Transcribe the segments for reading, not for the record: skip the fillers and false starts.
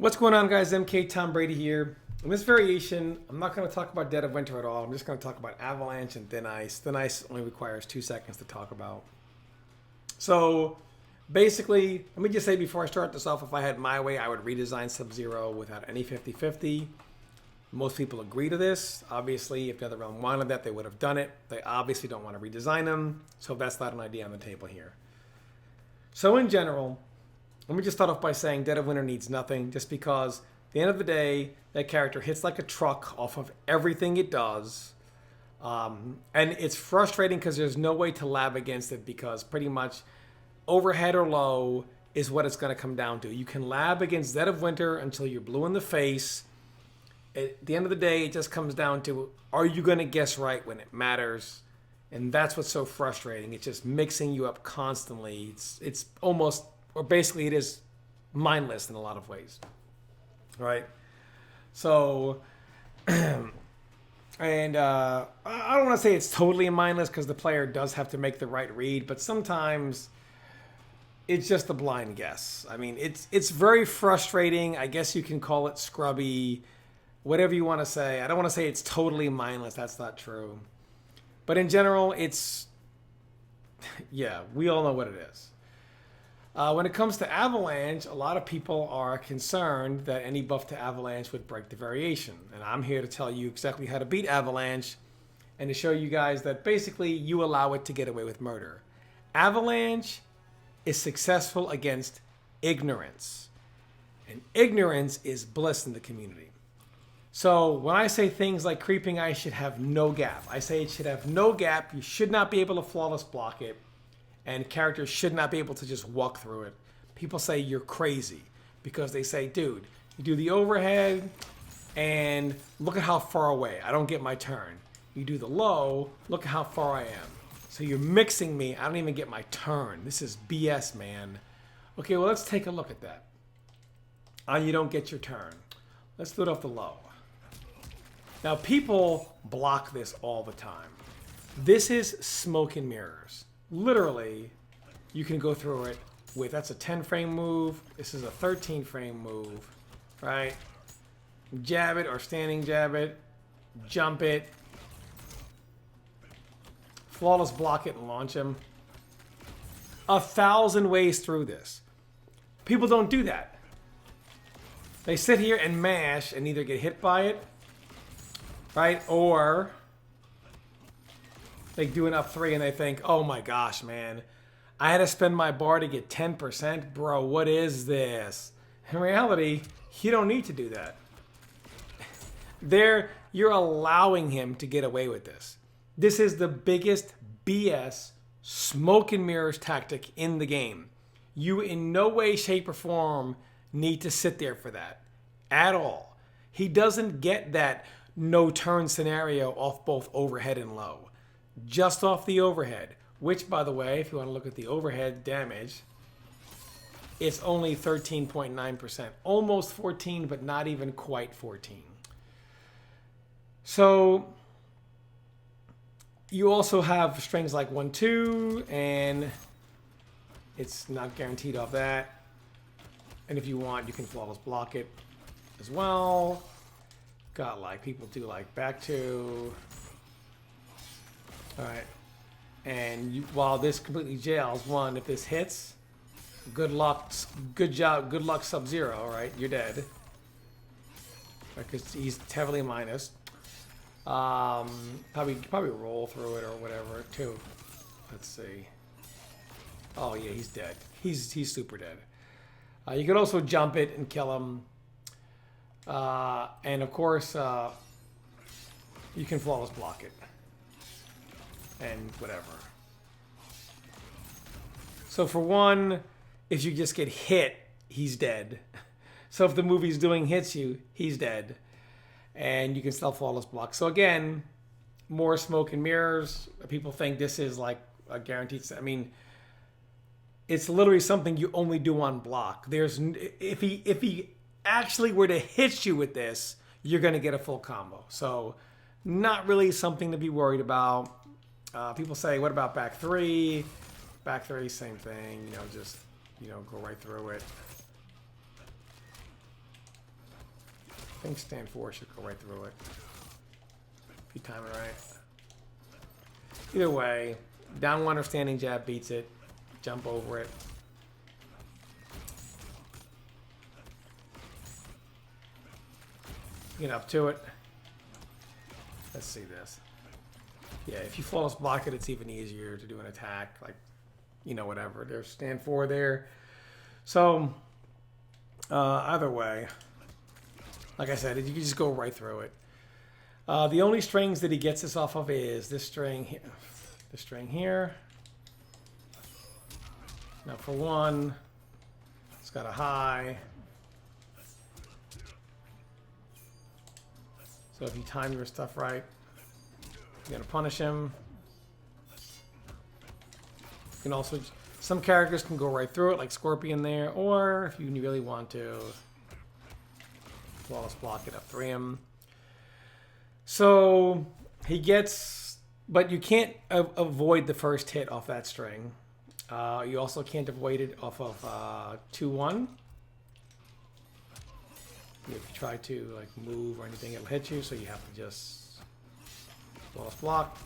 What's going on, guys? MK Tom Brady here. In this variation, I'm not going to talk about Dead of Winter at all. I'm just going to talk about Avalanche and Thin Ice. Thin Ice only requires 2 seconds to talk about. So, basically, let me just say before I start this off, if I had my way, I would redesign Sub-Zero without any 50-50. Most people agree to this. Obviously, if the other realm wanted that, they would have done it. They obviously don't want to redesign them, so that's not an idea on the table here. So, in general, let me just start off by saying Dead of Winter needs nothing, just because at the end of the day, that character hits like a truck off of everything it does. And it's frustrating because there's no way to lab against it, because pretty much overhead or low is what it's going to come down to. You can lab against Dead of Winter until you're blue in the face. At the end of the day, it just comes down to, are you going to guess right when it matters? And that's what's so frustrating. It's just mixing you up constantly. It's almost, or basically it is mindless in a lot of ways, right? So, and I don't want to say it's totally mindless, because the player does have to make the right read, but sometimes it's just a blind guess. I mean, it's very frustrating. I guess you can call it scrubby, whatever you want to say. I don't want to say it's totally mindless. That's not true. But in general, it's, yeah, we all know what it is. When it comes to Avalanche, a lot of people are concerned that any buff to Avalanche would break the variation. And I'm here to tell you exactly how to beat Avalanche and to show you guys that basically you allow it to get away with murder. Avalanche is successful against ignorance. And ignorance is bliss in the community. So when I say things like Creeping Ice should have no gap, I say it should have no gap. You should not be able to flawless block it. And characters should not be able to just walk through it. People say you're crazy because they say, dude, you do the overhead and look at how far away. I don't get my turn. You do the low, look at how far I am. So you're mixing me. I don't even get my turn. This is BS, man. Okay, well, let's take a look at that. You don't get your turn. Let's do it off the low. Now, people block this all the time. This is smoke and mirrors. Literally, you can go through it with, that's a 10 frame move. This is a 13 frame move, right? Jab it or standing jab it, jump it, flawless block it and launch him. 1,000 ways through this. People don't do that. They sit here and mash and either get hit by it, right? Or they do an up 3 and they think, oh my gosh, man, I had to spend my bar to get 10%? Bro, what is this? In reality, you don't need to do that. You're allowing him to get away with this. This is the biggest BS smoke and mirrors tactic in the game. You in no way, shape, or form need to sit there for that at all. He doesn't get that no turn scenario off both overhead and low. Just off the overhead, which, by the way, if you want to look at the overhead damage, it's only 13.9%. Almost 14, but not even quite 14. So you also have strings like 1, 2, and it's not guaranteed off that. And if you want, you can flawless block it as well. Got like, people do like back 2. All right, and while this completely jails, one, if this hits, good luck, good job, good luck Sub-Zero, all right, you're dead. Because he's heavily minus. Probably roll through it or whatever, too. Let's see. Oh, yeah, he's dead. He's super dead. You could also jump it and kill him. And, of course, you can flawless block it. And whatever. So for one, if you just get hit, he's dead. So if the move he's doing hits you, he's dead. And you can still flawless block. So again, more smoke and mirrors. People think this is like a guaranteed. I mean, it's literally something you only do on block. If he actually were to hit you with this, you're going to get a full combo. So not really something to be worried about. People say, what about back 3? Back 3, same thing. Just, go right through it. I think stand 4 should go right through it. If you time it right. Either way, down 1 or standing jab beats it. Jump over it. Get up to it. Let's see this. Yeah, if you flawless block it, it's even easier to do an attack. Like, you know, whatever. There's stand 4 there. So, either way, like I said, you can just go right through it. The only strings that he gets this off of is this string here. This string here. Now for 1, it's got a high. So if you time your stuff right, you're going to punish him. You can also, some characters can go right through it, like Scorpion there, or if you really want to, flawless block it up 3 him. So he gets, but you can't avoid the first hit off that string. You also can't avoid it off of 2-1. If you try to like move or anything, it'll hit you, so you have to just flawless block.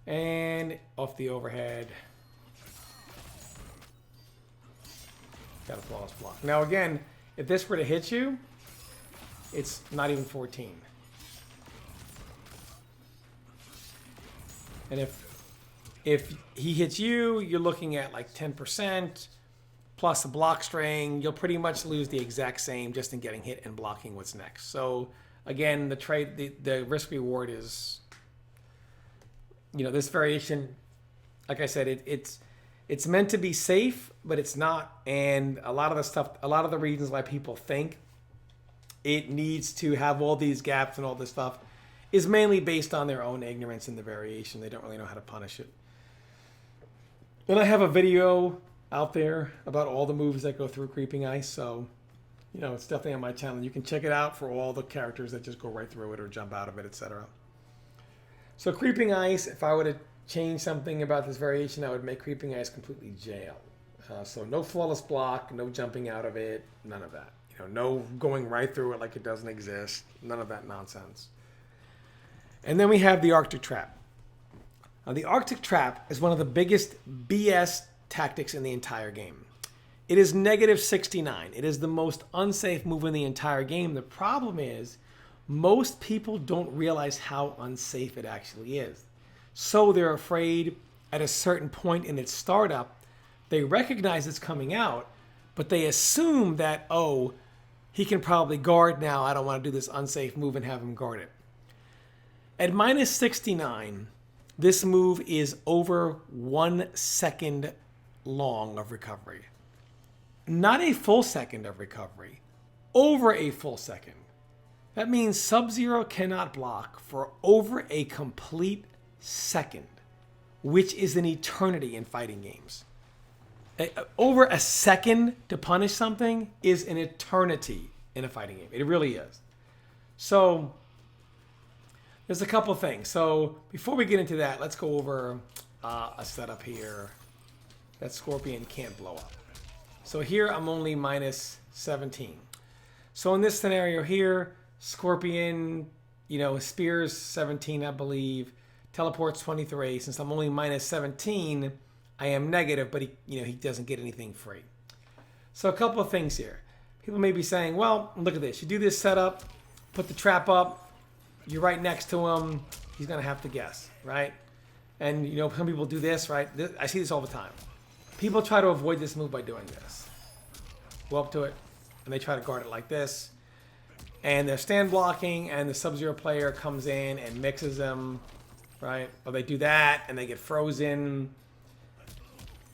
And off the overhead, got a flawless block. Now again, if this were to hit you, it's not even 14. And if he hits you, you're looking at like 10%. Plus a block string, you'll pretty much lose the exact same just in getting hit and blocking what's next. So again, the risk reward is, you know, this variation, like I said, it's meant to be safe, but it's not. And a lot of the stuff, a lot of the reasons why people think it needs to have all these gaps and all this stuff is mainly based on their own ignorance in the variation. They don't really know how to punish it. And I have a video out there about all the moves that go through Creeping Ice, so you know, it's definitely on my channel. You can check it out for all the characters that just go right through it or jump out of it, etc. So Creeping Ice, if I were to change something about this variation, I would make Creeping Ice completely jail. So no flawless block, no jumping out of it, none of that. You know, no going right through it like it doesn't exist, none of that nonsense. And then we have the Arctic Trap. Now, the Arctic Trap is one of the biggest BS tactics in the entire game. It is -69. It is the most unsafe move in the entire game. The problem is most people don't realize how unsafe it actually is. So they're afraid at a certain point in its startup, they recognize it's coming out, but they assume that, oh, he can probably guard now. I don't want to do this unsafe move and have him guard it. At -69, this move is over 1 second long of recovery. Not a full second of recovery, over a full second. That means Sub-Zero cannot block for over a complete second, which is an eternity in fighting games. Over a second to punish something is an eternity in a fighting game. It really is. So there's a couple things. So before we get into that, let's go over a setup here that Scorpion can't blow up. So here I'm only -17. So in this scenario here, Scorpion, you know, spears 17, I believe, teleports 23. Since I'm only -17, I am negative, but he doesn't get anything free. So a couple of things here. People may be saying, well, look at this. You do this setup, put the trap up, you're right next to him, he's going to have to guess, right? And, you know, some people do this, right? I see this all the time. People try to avoid this move by doing this. Go up to it, and they try to guard it like this. And they're stand blocking, and the Sub-Zero player comes in and mixes them, right? Or they do that, and they get frozen.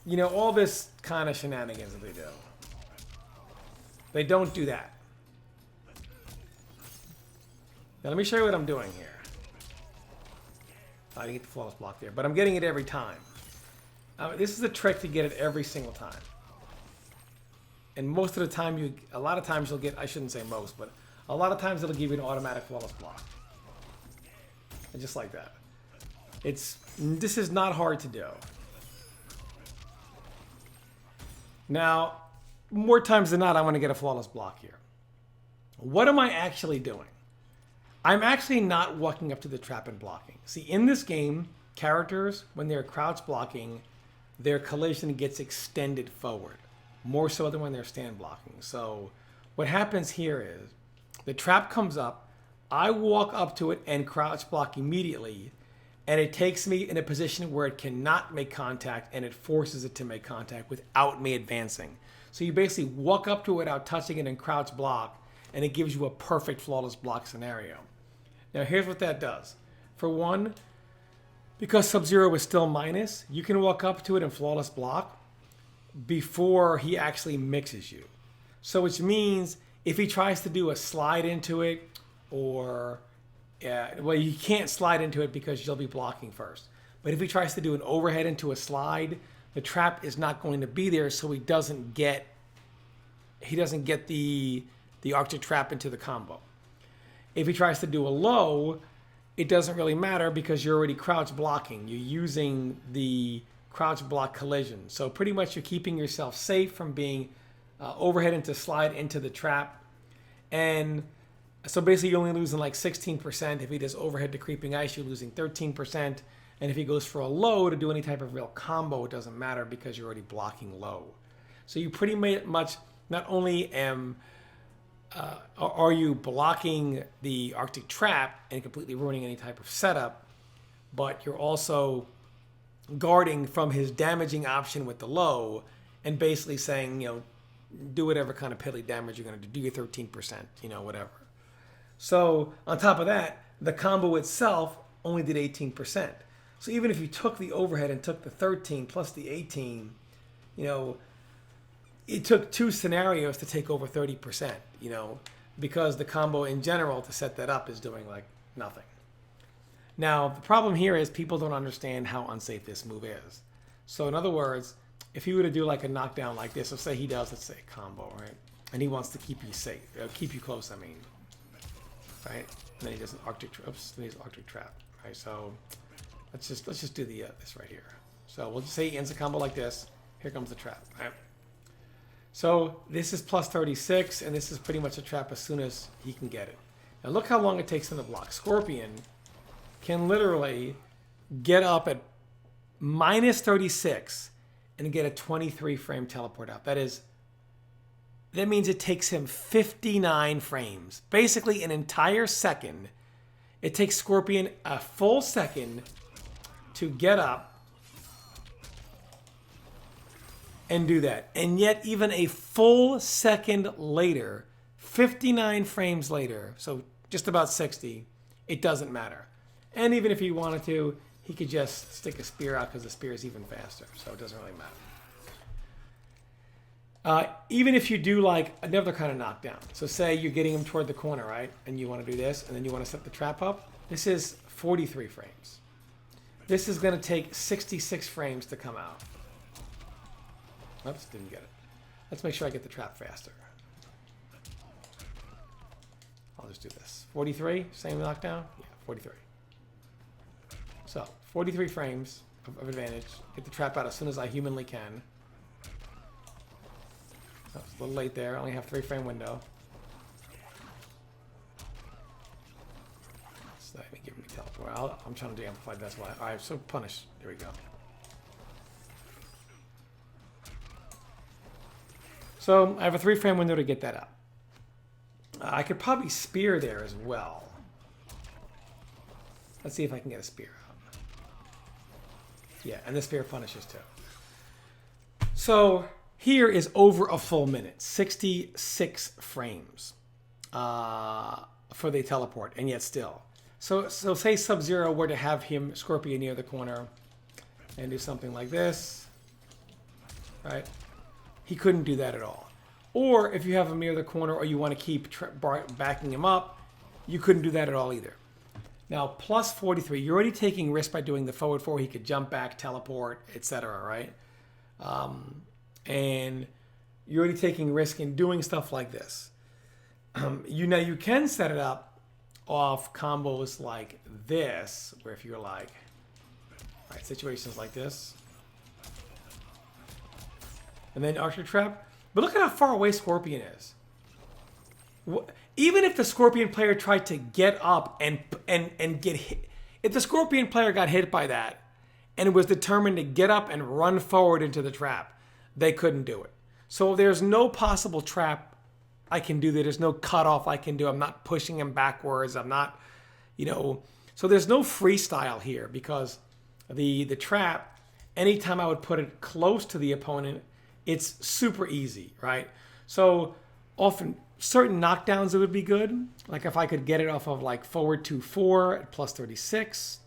You know, all this kind of shenanigans that they do. They don't do that. Now, let me show you what I'm doing here. I didn't get the flawless block there, but I'm getting it every time. This is a trick to get it every single time. And most of the time, a lot of times you'll get, I shouldn't say most, but a lot of times it'll give you an automatic flawless block. And just like that. This is not hard to do. Now, more times than not, I want to get a flawless block here. What am I actually doing? I'm actually not walking up to the trap and blocking. See, in this game, characters, when they're crouch blocking, their collision gets extended forward, more so than when they're stand blocking. So what happens here is the trap comes up, I walk up to it and crouch block immediately, and it takes me in a position where it cannot make contact, and it forces it to make contact without me advancing. So you basically walk up to it without touching it and crouch block, and it gives you a perfect flawless block scenario. Now here's what that does. For one, because Sub-Zero is still minus, you can walk up to it and flawless block before he actually mixes you. So which means if he tries to do a slide into it, or well, you can't slide into it because you'll be blocking first. But if he tries to do an overhead into a slide, the trap is not going to be there, so he doesn't get the Arctic trap into the combo. If he tries to do a low, it doesn't really matter because you're already crouch blocking. You're using the crouch block collision. So pretty much you're keeping yourself safe from being overhead into slide into the trap. And so basically you're only losing like 16%. If he does overhead to creeping ice, you're losing 13%. And if he goes for a low to do any type of real combo, it doesn't matter because you're already blocking low. So you pretty much not only are you blocking the Arctic trap and completely ruining any type of setup, but you're also guarding from his damaging option with the low and basically saying, do whatever kind of piddly damage you're going to do your 13%, whatever. So on top of that, the combo itself only did 18%. So even if you took the overhead and took the 13 plus the 18, it took two scenarios to take over 30%, because the combo in general to set that up is doing like nothing. Now, the problem here is people don't understand how unsafe this move is. So in other words, if he were to do like a knockdown like this, let's say he does, let's say a combo, right? And he wants to keep you safe, keep you close, right? And then he does an Arctic trap. Oops, then he's an Arctic trap, right? So let's just do the this right here. So we'll just say he ends a combo like this. Here comes the trap, right? So this is plus 36, and this is pretty much a trap as soon as he can get it. Now look how long it takes him to block. Scorpion can literally get up at minus 36 and get a 23 frame teleport out. That means it takes him 59 frames. Basically an entire second. It takes Scorpion a full second to get up and do that. And yet even a full second later, 59 frames later, so just about 60, it doesn't matter. And even if he wanted to, he could just stick a spear out because the spear is even faster, so it doesn't really matter. Even if you do like another kind of knockdown, so say you're getting him toward the corner, right? And you want to do this, and then you want to set the trap up. This is 43 frames. This is going to take 66 frames to come out. Oops, didn't get it. Let's make sure I get the trap faster. I'll just do this. 43, same knockdown? Yeah, 43. So, 43 frames of advantage. Get the trap out as soon as I humanly can. So it's a little late there. I only have 3 frame window. So let me give me teleport. I'm trying to do amplified. That's why. All right, so punish. There we go. So I have a 3 frame window to get that up. I could probably spear there as well. Let's see if I can get a spear out. Yeah, and the spear punishes too. So here is over a full minute, 66 frames for the teleport, and yet still. So say Sub-Zero were to have him Scorpion near the corner and do something like this, right? He couldn't do that at all. Or if you have him near the corner or you want to keep backing him up, you couldn't do that at all either. Now, plus 43, you're already taking risk by doing the forward 4. He could jump back, teleport, etc., right? And you're already taking risk in doing stuff like this. You can set it up off combos like this, where if you're like, right, situations like this. And then Archer Trap. But look at how far away Scorpion is. Even if the Scorpion player tried to get up and get hit, if the Scorpion player got hit by that and was determined to get up and run forward into the trap, they couldn't do it. So there's no possible trap I can do. There's no cutoff I can do. I'm not pushing him backwards. I'm not, so there's no freestyle here because the trap, anytime I would put it close to the opponent, it's super easy, right? So often certain knockdowns it would be good. Like if I could get it off of like forward 2-4 at plus 36,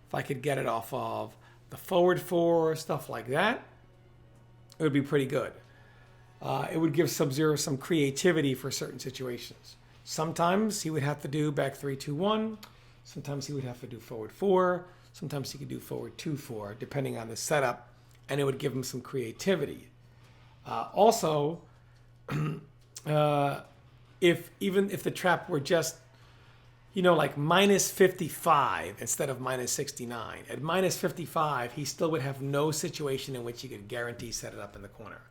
if I could get it off of the forward 4, stuff like that, it would be pretty good. It would give Sub-Zero some creativity for certain situations. Sometimes he would have to do back 3-2-1. Sometimes he would have to do forward 4. Sometimes he could do forward 2-4, depending on the setup, and it would give him some creativity. Also, if the trap were just, like minus 55 instead of minus 69, at minus 55, he still would have no situation in which he could guarantee set it up in the corner.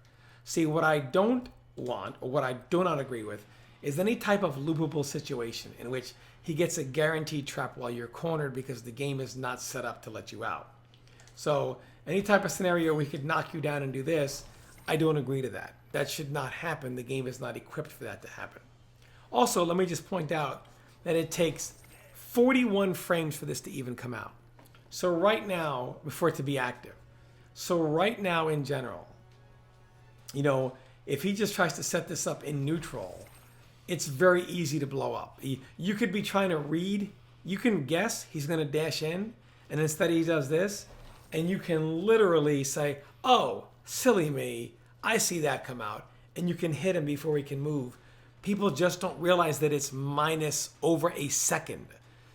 See, what I don't want, or what I do not agree with, is any type of loopable situation in which he gets a guaranteed trap while you're cornered because the game is not set up to let you out. So any type of scenario where he could knock you down and do this, I don't agree to that. That should not happen. The game is not equipped for that to happen. Also, let me just point out that it takes 41 frames for this to even come out. So right now, for it to be active. So right now in general, if he just tries to set this up in neutral, it's very easy to blow up. You could be trying to read. You can guess he's going to dash in, and instead he does this, and you can literally say, oh, silly me, I see that come out, and you can hit him before he can move. People just don't realize that it's minus over a second.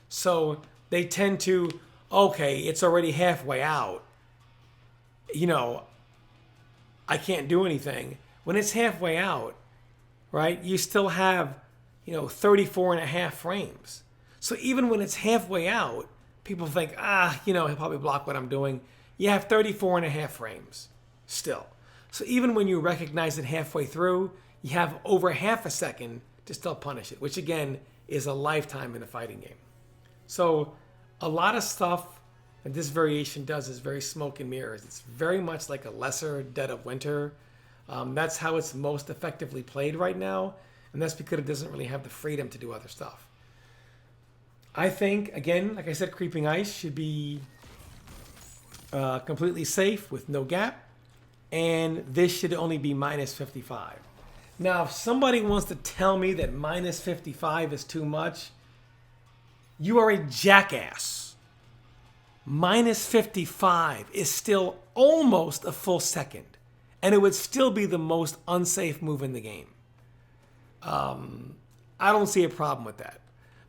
So they tend to, okay, it's already halfway out. I can't do anything. When it's halfway out, right, you still have, 34 and a half frames. So even when it's halfway out, people think, he'll probably block what I'm doing. You have 34 and a half frames still. So even when you recognize it halfway through, you have over half a second to still punish it, which again is a lifetime in a fighting game. So a lot of stuff that this variation does is very smoke and mirrors. It's very much like a lesser Dead of Winter. That's how it's most effectively played right now, and that's because it doesn't really have the freedom to do other stuff. I think, again, like I said, Creeping Ice should be completely safe with no gap, and this should only be minus 55. Now, if somebody wants to tell me that minus 55 is too much, you are a jackass. Minus 55 is still almost a full second, and it would still be the most unsafe move in the game. I don't see a problem with that.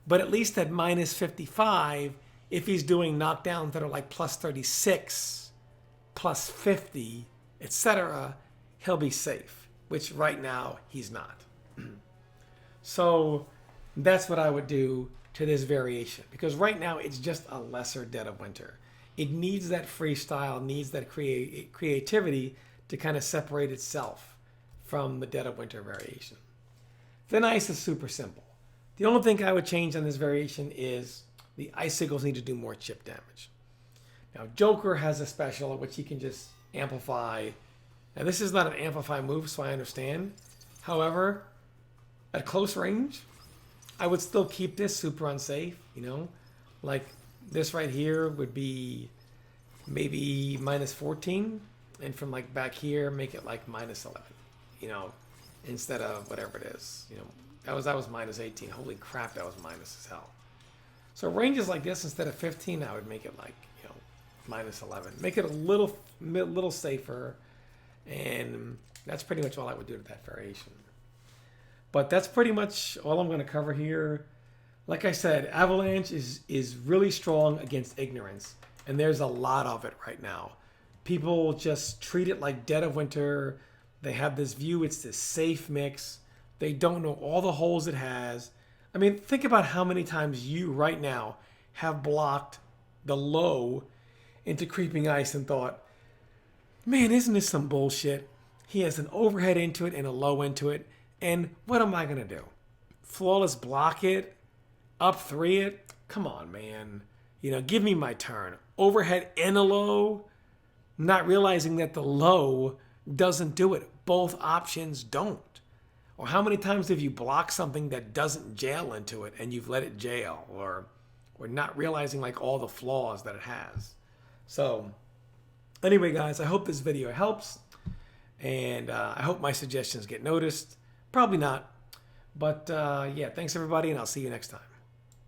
But at least at minus 55, if he's doing knockdowns that are like plus 36, plus 50, etc., he'll be safe, which right now he's not. So that's what I would do to this variation, because right now it's just a lesser Dead of Winter. It needs that freestyle, needs that creativity to kind of separate itself from the Dead of Winter variation. Thin Ice is super simple. The only thing I would change on this variation is the icicles need to do more chip damage. Now, Joker has a special which he can just amplify. Now, this is not an amplify move, so I understand. However, at close range, I would still keep this super unsafe, Like this right here would be maybe minus 14. And from like back here, make it like minus 11, instead of whatever it is. That was minus 18. Holy crap, that was minus as hell. So ranges like this, instead of 15, I would make it like, minus 11. Make it a little safer. And that's pretty much all I would do to that variation. But that's pretty much all I'm going to cover here. Like I said, Avalanche is really strong against ignorance. And there's a lot of it right now. People just treat it like Dead of Winter. They have this view, it's this safe mix. They don't know all the holes it has. I mean, think about how many times you right now have blocked the low into Creeping Ice and thought, man, isn't this some bullshit? He has an overhead into it and a low into it. And what am I going to do? flawless block it, up 3 it. Come on, man. You know, give me my turn. Overhead and a low, not realizing that the low doesn't do it. Both options don't. Or how many times have you blocked something that doesn't jail into it and you've let it jail? Or not realizing like all the flaws that it has. So anyway, guys, I hope this video helps. And I hope my suggestions get noticed. Probably not. But yeah, thanks everybody, and I'll see you next time.